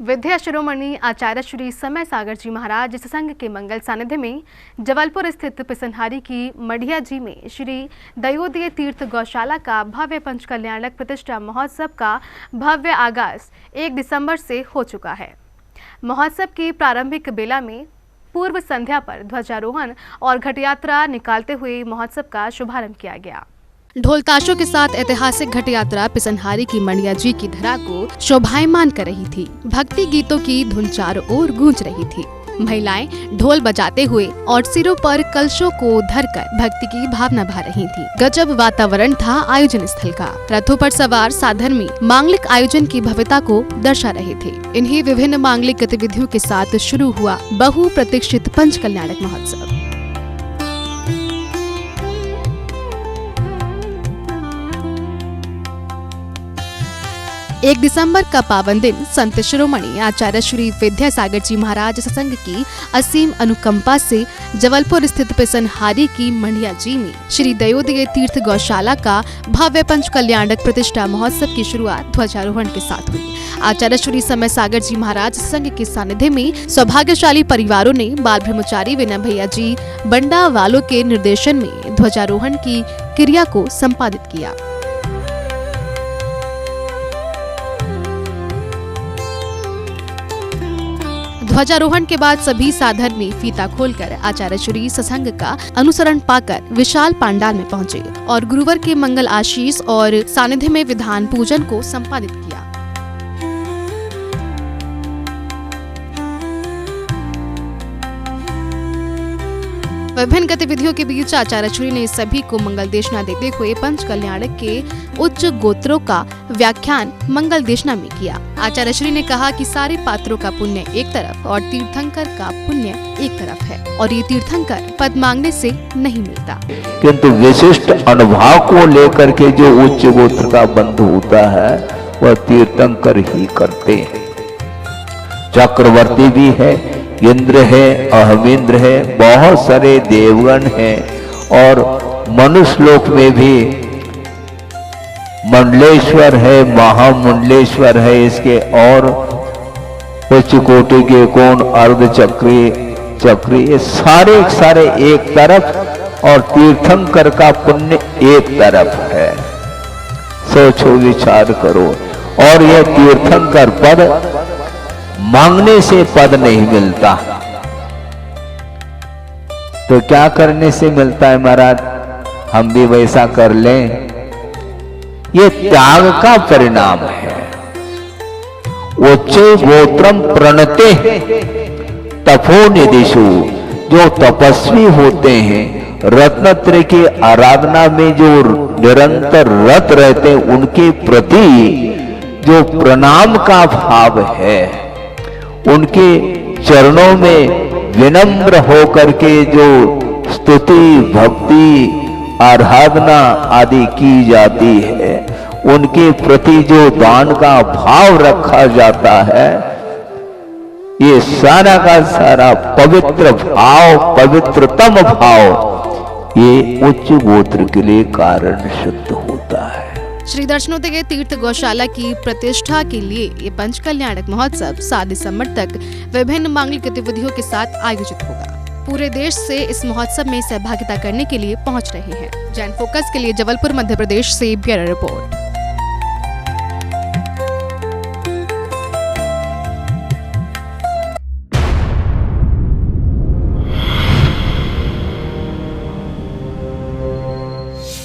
विद्या शिरोमणि आचार्य श्री समय सागर जी महाराज सत्संग के मंगल सानिध्य में जबलपुर स्थित पिसनहारी की मढ़िया जी में श्री दयोदय तीर्थ गौशाला का भव्य पंचकल्याणक प्रतिष्ठा महोत्सव का भव्य आगाज 1 दिसंबर से हो चुका है। महोत्सव की प्रारंभिक बेला में पूर्व संध्या पर ध्वजारोहण और घट यात्रा निकालते हुए महोत्सव का शुभारंभ किया गया। ढोल ताशों के साथ ऐतिहासिक घट यात्रा पिसनहारी की मढ़िया जी की धरा को शोभायमान कर रही थी। भक्ति गीतों की धुन चारों ओर गूंज रही थी। महिलाएं ढोल बजाते हुए और सिरों पर कलशों को धरकर भक्ति की भावना बहा रही थी। गजब वातावरण था आयोजन स्थल का। रथों पर सवार साधर्मी मांगलिक आयोजन की भव्यता को दर्शा रहे थे। इन्हीं विभिन्न मांगलिक गतिविधियों के साथ शुरू हुआ बहु प्रतीक्षित पंच कल्याणक महोत्सव। 1 दिसंबर का पावन दिन संत शिरोमणि आचार्य श्री विद्या सागर जी महाराज सत्संग की असीम अनुकंपा से जबलपुर स्थित पिसनहारी की मढ़िया जी में श्री दयोदय तीर्थ गौशाला का भव्य पंच कल्याणक प्रतिष्ठा महोत्सव की शुरुआत ध्वजारोहण के साथ हुई। आचार्य श्री समय सागर जी महाराज सत्संग के सानिध्य में सौभाग्यशाली परिवारों ने बाल ब्रह्मचारी विनय भैया जी बंडा वालों के निर्देशन में ध्वजारोहण की क्रिया को संपादित किया। ध्वजारोहण के बाद सभी साधर्मी फीता खोलकर आचार्य श्री सत्संग का अनुसरण पाकर विशाल पंडाल में पहुंचे और गुरुवर के मंगल आशीष और सानिध्य में विधान पूजन को संपादित किया। विभिन्न गतिविधियों के बीच आचार्य श्री ने सभी को मंगल देशना देते हुए पंच कल्याणक के उच्च गोत्रों का व्याख्यान मंगल देशना में किया। आचार्य श्री ने कहा कि सारे पात्रों का पुण्य एक तरफ और तीर्थंकर का पुण्य एक तरफ है और ये तीर्थंकर पद मांगने से नहीं मिलता, किंतु विशिष्ट अनुभव को लेकर के जो उच्च गोत्र का बंधु होता है वह तीर्थंकर ही करते हैं। चक्रवर्ती भी है, इंद्र है, अहमिंद्र है, बहुत सारे देवगण हैं और मनुष्य लोक में भी मंडलेश्वर है, महामंडलेश्वर है। इसके और उच्च कोटि के कोण अर्ध चक्री ये सारे एक तरफ और तीर्थंकर का पुण्य एक तरफ है। सोचो, विचार करो। और यह तीर्थंकर पद मांगने से पद नहीं मिलता, तो क्या करने से मिलता है महाराज? हम भी वैसा कर लें। ये त्याग का परिणाम है। उच्चे गोत्रम प्रणते तपो निदिशु, जो तपस्वी होते हैं, रत्नत्रय की आराधना में जो निरंतर रत रहते हैं, उनके प्रति जो प्रणाम का भाव है, उनके चरणों में विनम्र होकर के जो स्तुति भक्ति आराधना आदि की जाती है, उनके प्रति जो दान का भाव रखा जाता है, ये सारा का सारा पवित्र भाव, पवित्रतम भाव, ये उच्च गोत्र के लिए कारण सिद्ध होता है। श्री दर्शनोदय तीर्थ गौशाला की प्रतिष्ठा के लिए ये पंच कल्याणक महोत्सव 7 दिसंबर तक विभिन्न मांगलिक गतिविधियों के साथ आयोजित होगा। पूरे देश से इस महोत्सव में सहभागिता करने के लिए पहुंच रहे हैं। जैन फोकस के लिए जबलपुर मध्य प्रदेश से ब्यूरो रिपोर्ट।